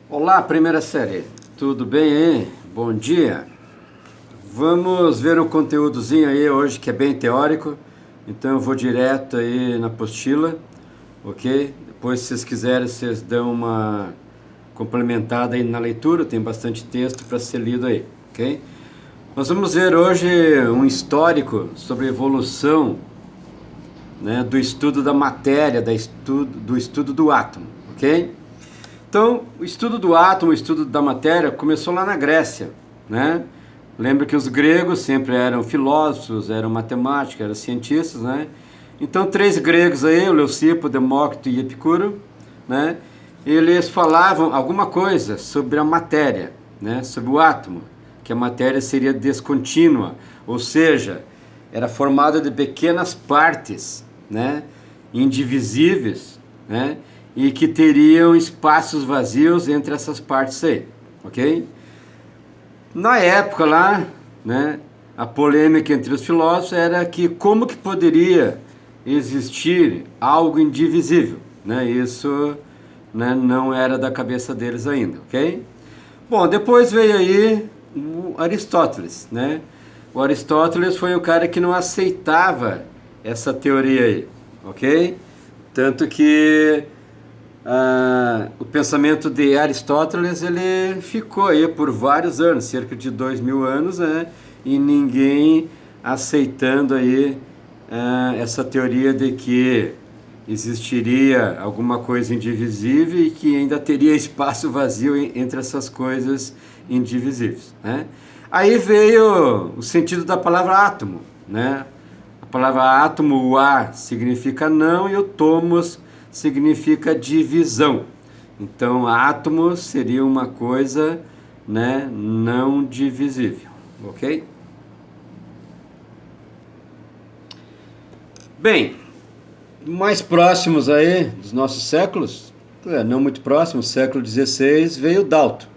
Olá, primeira série, tudo bem aí? Bom dia! Vamos ver um conteúdozinho aí hoje que é bem teórico, então eu vou direto aí na apostila, ok? Depois, se vocês quiserem, vocês dão uma complementada aí na leitura, tem bastante texto para ser lido aí, ok? Nós vamos ver hoje um histórico sobre a evolução, né, do estudo da matéria, do estudo do átomo, ok? Então, o estudo do átomo, o estudo da matéria, começou lá na Grécia, né? Lembra que os gregos sempre eram filósofos, eram matemáticos, eram cientistas, né? Então, três gregos aí, o Leucipo, Demócrito e Epicuro, né? Eles falavam alguma coisa sobre a matéria, né? Sobre o átomo, que a matéria seria descontínua, ou seja, era formada de pequenas partes, né? Indivisíveis, né? E que teriam espaços vazios entre essas partes aí, ok? Na época lá, né, a polêmica entre os filósofos era que como que poderia existir algo indivisível, né? Isso, né, não era da cabeça deles ainda, ok? Bom, depois veio aí o Aristóteles, né? O Aristóteles foi o cara que não aceitava essa teoria aí, ok? Tanto que o pensamento de Aristóteles ele ficou aí por vários anos, cerca de 2000 anos, né? E ninguém aceitando aí essa teoria de que existiria alguma coisa indivisível e que ainda teria espaço vazio entre essas coisas indivisíveis, né? Aí veio o sentido da palavra átomo, né? A palavra átomo, o A significa não e o tomos significa divisão. Então, átomo seria uma coisa, né, não divisível, ok? Bem, mais próximos aí dos nossos séculos, não muito próximos, século XVI, veio Dalton.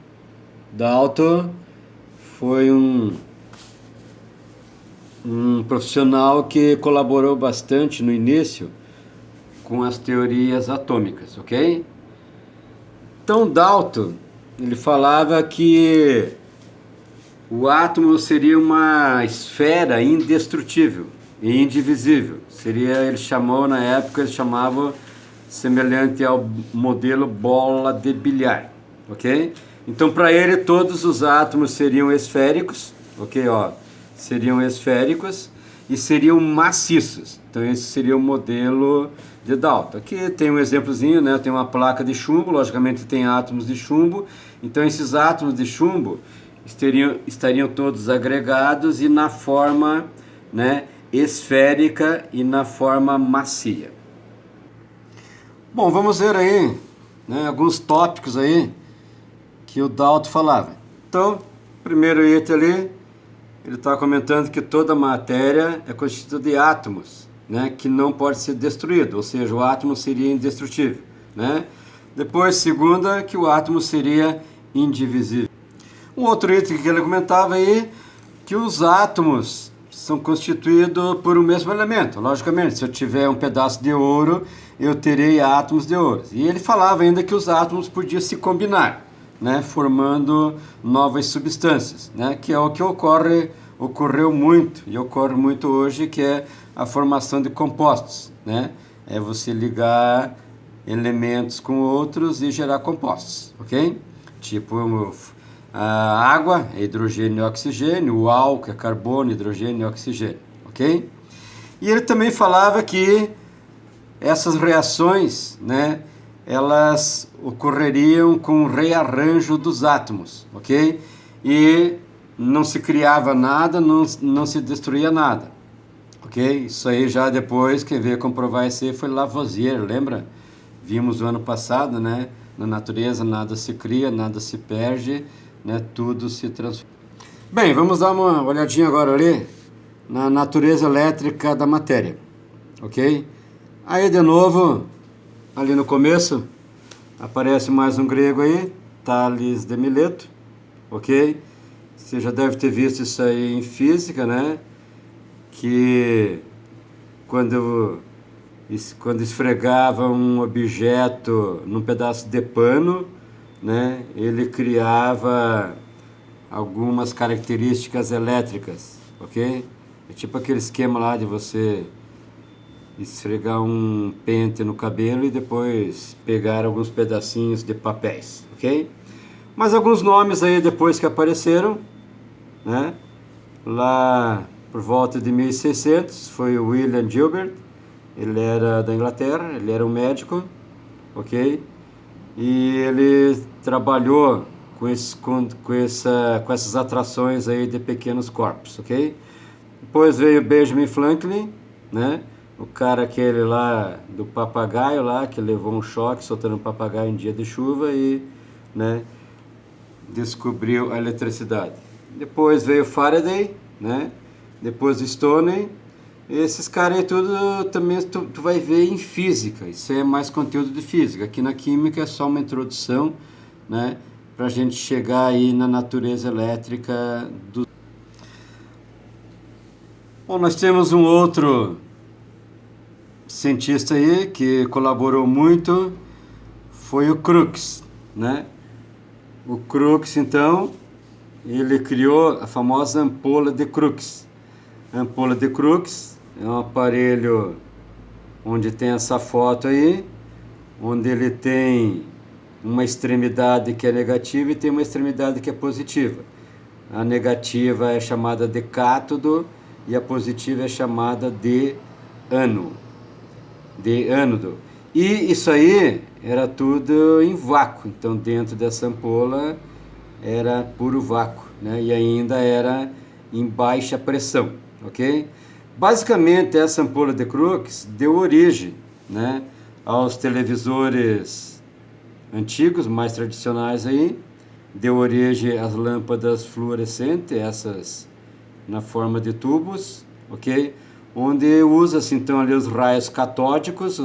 Dalton foi um profissional que colaborou bastante no início com as teorias atômicas, ok? Então Dalton, ele falava que o átomo seria uma esfera indestrutível e indivisível. Seria, ele chamou na época, ele chamava semelhante ao modelo bola de bilhar, ok? Então para ele todos os átomos seriam esféricos, ok, ó, seriam esféricos e seriam maciços. Então esse seria o modelo de Dalton. Aqui tem um exemplozinho, né? Tem uma placa de chumbo, logicamente tem átomos de chumbo. Então esses átomos de chumbo estariam todos agregados e na forma, né, esférica e na forma macia. Bom, vamos ver aí, né, alguns tópicos aí que o Dalton falava. Então, primeiro item ali, ele está comentando que toda matéria é constituída de átomos, né, que não pode ser destruído, ou seja, o átomo seria indestrutível, né? Depois, segunda, que o átomo seria indivisível. Um outro item que ele comentava aí, que os átomos são constituídos por um mesmo elemento. Logicamente, se eu tiver um pedaço de ouro, eu terei átomos de ouro. E ele falava ainda que os átomos podiam se combinar, né, formando novas substâncias, né, que é o que ocorreu muito e ocorre muito hoje, que é a formação de compostos, né? É você ligar elementos com outros e gerar compostos, ok? Tipo a água é hidrogênio e oxigênio, o álcool é carbono, hidrogênio e oxigênio, ok? E ele também falava que essas reações, né, elas ocorreriam com o rearranjo dos átomos, ok? E não se criava nada, não se destruía nada, ok? Isso aí já depois, quem veio comprovar isso aí foi Lavoisier, lembra? Vimos no ano passado, né? Na natureza nada se cria, nada se perde, né? Tudo se transforma. Bem, vamos dar uma olhadinha agora ali na natureza elétrica da matéria, ok? Aí de novo, ali no começo, aparece mais um grego aí, Tales de Mileto, ok? Você já deve ter visto isso aí em física, né? Que quando esfregava um objeto num pedaço de pano, né, ele criava algumas características elétricas, ok? É tipo aquele esquema lá de você esfregar um pente no cabelo e depois pegar alguns pedacinhos de papéis, ok? Mas alguns nomes aí depois que apareceram, né? Lá por volta de 1600 foi o William Gilbert, ele era da Inglaterra, ele era um médico, ok? E ele trabalhou com essas atrações aí de pequenos corpos, ok? Depois veio Benjamin Franklin, né? O cara aquele lá do papagaio lá, que levou um choque soltando um papagaio em dia de chuva e, né, descobriu a eletricidade. Depois veio Faraday, né? Depois Stoney. Esses caras aí tudo também tu vai ver em física. Isso é mais conteúdo de física. Aqui na química é só uma introdução, né? Para a gente chegar aí na natureza elétrica do... Bom, nós temos um outro cientista aí que colaborou muito, foi o Crookes, né? O Crookes, então, ele criou a famosa ampola de Crookes. A ampola de Crookes é um aparelho onde tem essa foto aí, onde ele tem uma extremidade que é negativa e tem uma extremidade que é positiva. A negativa é chamada de cátodo e a positiva é chamada de ânodo. E isso aí era tudo em vácuo, então dentro dessa ampola era puro vácuo, né? E ainda era em baixa pressão, ok? Basicamente essa ampola de Crookes deu origem, né, aos televisores antigos, mais tradicionais aí, deu origem às lâmpadas fluorescentes, essas na forma de tubos, ok? Onde usa-se então ali os raios catódicos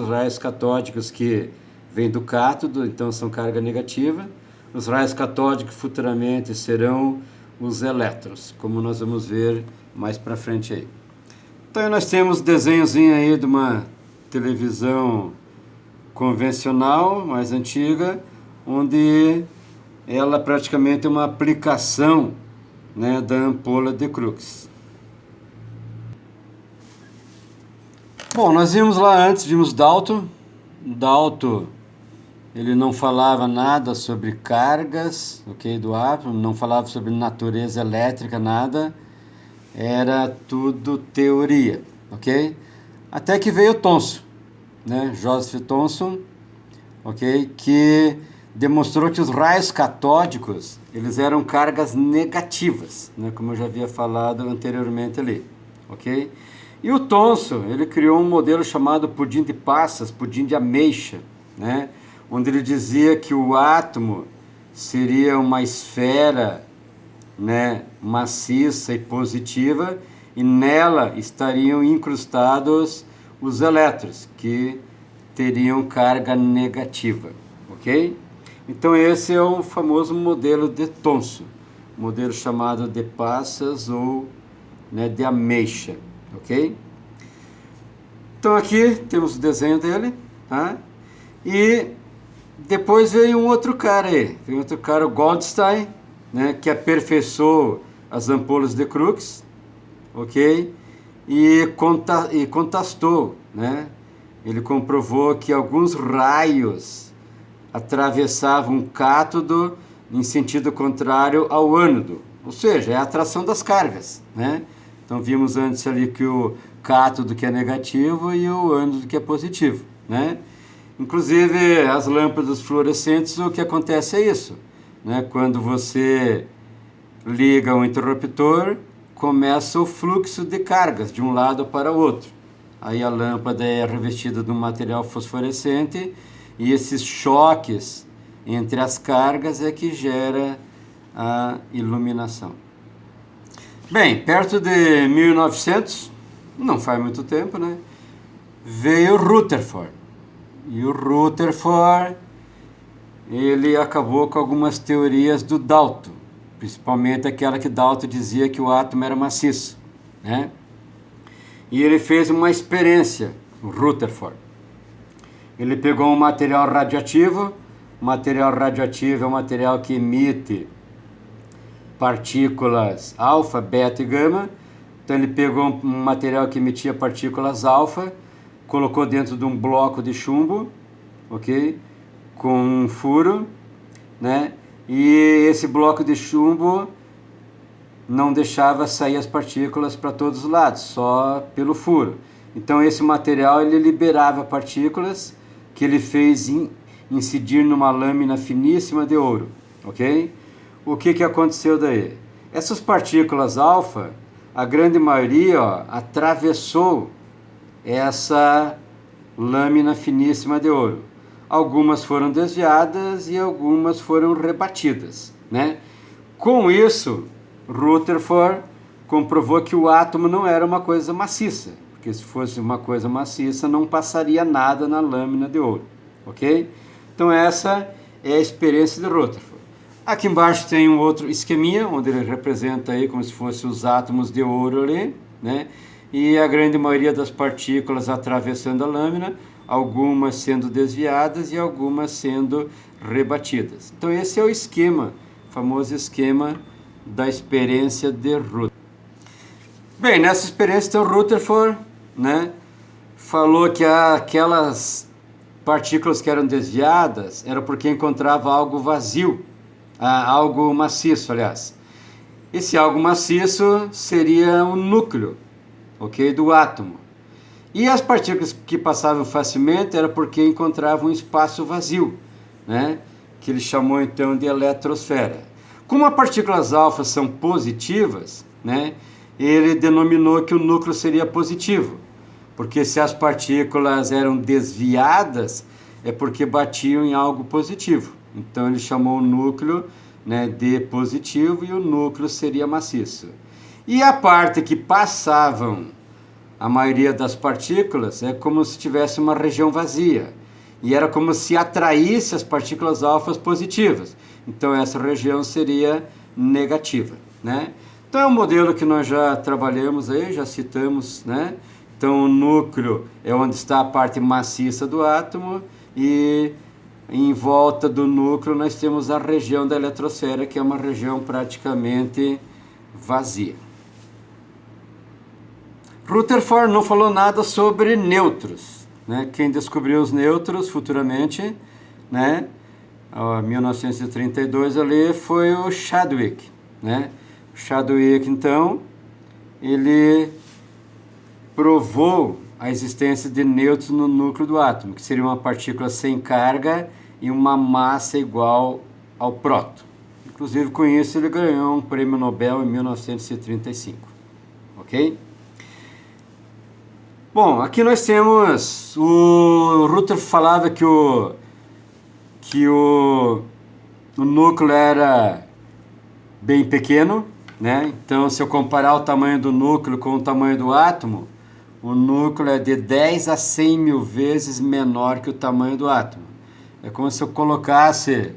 que vêm do cátodo, então são carga negativa. Os raios catódicos futuramente serão os elétrons, como nós vamos ver mais para frente aí. Então nós temos desenhozinho aí de uma televisão convencional, mais antiga, onde ela praticamente é uma aplicação, né, da ampola de Crookes. Bom, nós vimos lá antes, vimos Dalton. Dalton, ele não falava nada sobre cargas, ok, do átomo, não falava sobre natureza elétrica, nada. Era tudo teoria, ok? Até que veio Thomson, né, Joseph Thomson, ok, que demonstrou que os raios catódicos, eles eram cargas negativas, né, como eu já havia falado anteriormente ali, ok? E o Thomson, ele criou um modelo chamado pudim de passas, pudim de ameixa, né, onde ele dizia que o átomo seria uma esfera, né, maciça e positiva, e nela estariam incrustados os elétrons, que teriam carga negativa, ok? Então esse é o famoso modelo de Thomson, modelo chamado de passas ou, né, de ameixa, ok? Então aqui temos o desenho dele, tá? E depois veio um outro cara aí, veio outro cara, o Goldstein, né, que aperfeiçoou as ampolas de Crookes, ok? E contrastou, né? Ele comprovou que alguns raios atravessavam o cátodo em sentido contrário ao ânodo, ou seja, é a atração das cargas, né? Então vimos antes ali que o cátodo que é negativo e o ânodo que é positivo, né? Inclusive as lâmpadas fluorescentes, o que acontece é isso, né? Quando você liga o interruptor, começa o fluxo de cargas de um lado para o outro. Aí a lâmpada é revestida de um material fosforescente e esses choques entre as cargas é que gera a iluminação. Bem, perto de 1900, não faz muito tempo, né? Veio Rutherford. E o Rutherford, ele acabou com algumas teorias do Dalton, principalmente aquela que Dalton dizia que o átomo era maciço, né? E ele fez uma experiência, o Rutherford. Ele pegou um material radioativo, Material radioativo é um material que emite partículas alfa, beta e gama. Então ele pegou um material que emitia partículas alfa, colocou dentro de um bloco de chumbo, ok? Com um furo, né? E esse bloco de chumbo não deixava sair as partículas para todos os lados, só pelo furo. Então esse material ele liberava partículas que ele fez incidir numa lâmina finíssima de ouro, ok? O que aconteceu daí? Essas partículas alfa, a grande maioria, atravessou essa lâmina finíssima de ouro. Algumas foram desviadas e algumas foram rebatidas, né? Com isso, Rutherford comprovou que o átomo não era uma coisa maciça, porque se fosse uma coisa maciça não passaria nada na lâmina de ouro, ok? Então essa é a experiência de Rutherford. Aqui embaixo tem um outro esqueminha, onde ele representa aí como se fossem os átomos de ouro ali, né? E a grande maioria das partículas atravessando a lâmina, algumas sendo desviadas e algumas sendo rebatidas. Então esse é o esquema, o famoso esquema da experiência de Rutherford. Bem, nessa experiência então Rutherford, né, falou que aquelas partículas que eram desviadas era porque encontrava algo vazio, algo maciço, aliás. Esse algo maciço seria o núcleo, ok, do átomo. E as partículas que passavam facilmente era porque encontravam um espaço vazio, né, que ele chamou então de eletrosfera. Como as partículas alfa são positivas, né, ele denominou que o núcleo seria positivo, porque se as partículas eram desviadas, é porque batiam em algo positivo. Então ele chamou o núcleo, né, de positivo e o núcleo seria maciço. E a parte que passavam a maioria das partículas é como se tivesse uma região vazia. E era como se atraísse as partículas alfas positivas. Então essa região seria negativa, né? Então é um modelo que nós já trabalhamos aí, já citamos, né? Então o núcleo é onde está a parte maciça do átomo e em volta do núcleo nós temos a região da eletrosfera, que é uma região praticamente vazia. Rutherford não falou nada sobre nêutrons, né? Quem descobriu os nêutrons futuramente, né, em 1932 ali, foi o Chadwick, né? O Chadwick, então, ele provou a existência de nêutrons no núcleo do átomo, que seria uma partícula sem carga e uma massa igual ao próton. Inclusive, com isso, ele ganhou um prêmio Nobel em 1935, ok? Bom, aqui nós temos, o Rutherford falava que o núcleo era bem pequeno, né? Então, se eu comparar o tamanho do núcleo com o tamanho do átomo, o núcleo é de 10 a 100 mil vezes menor que o tamanho do átomo. É como se eu colocasse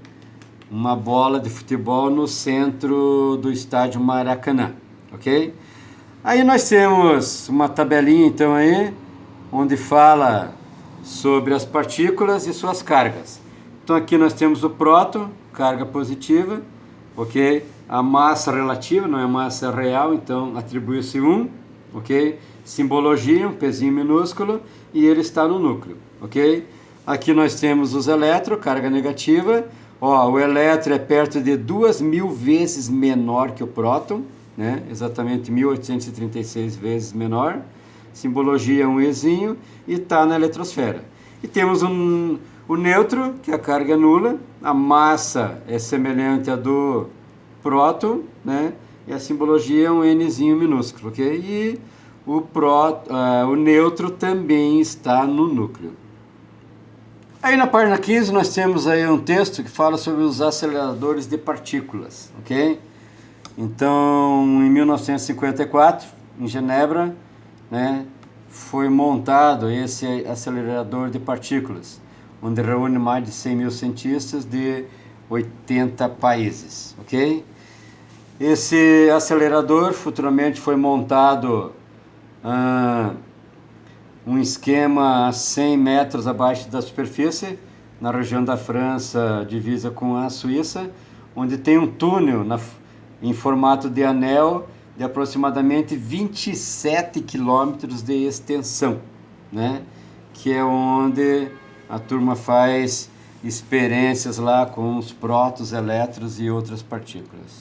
uma bola de futebol no centro do estádio Maracanã, ok? Aí nós temos uma tabelinha então aí, onde fala sobre as partículas e suas cargas. Então aqui nós temos o próton, carga positiva, ok? A massa relativa, não é massa real, então atribui-se 1, ok? Simbologia, um pezinho minúsculo, e ele está no núcleo, ok? Aqui nós temos os elétrons, carga negativa. Ó, o elétron é perto de 2.000 vezes menor que o próton, né? Exatamente 1.836 vezes menor. Simbologia um Ezinho e está na eletrosfera. E temos o nêutron, que a carga é nula, a massa é semelhante à do próton, né? E a simbologia é um Nzinho minúsculo, ok? E o nêutron também está no núcleo. Aí na página 15 nós temos aí um texto que fala sobre os aceleradores de partículas, ok? Então, em 1954, em Genebra, né, foi montado esse acelerador de partículas, onde reúne mais de 100 mil cientistas de 80 países, ok? Esse acelerador futuramente foi montado um esquema a 100 metros abaixo da superfície, na região da França, divisa com a Suíça, onde tem um túnel em formato de anel de aproximadamente 27 quilômetros de extensão, né? Que é onde a turma faz experiências lá com os prótons, elétrons e outras partículas.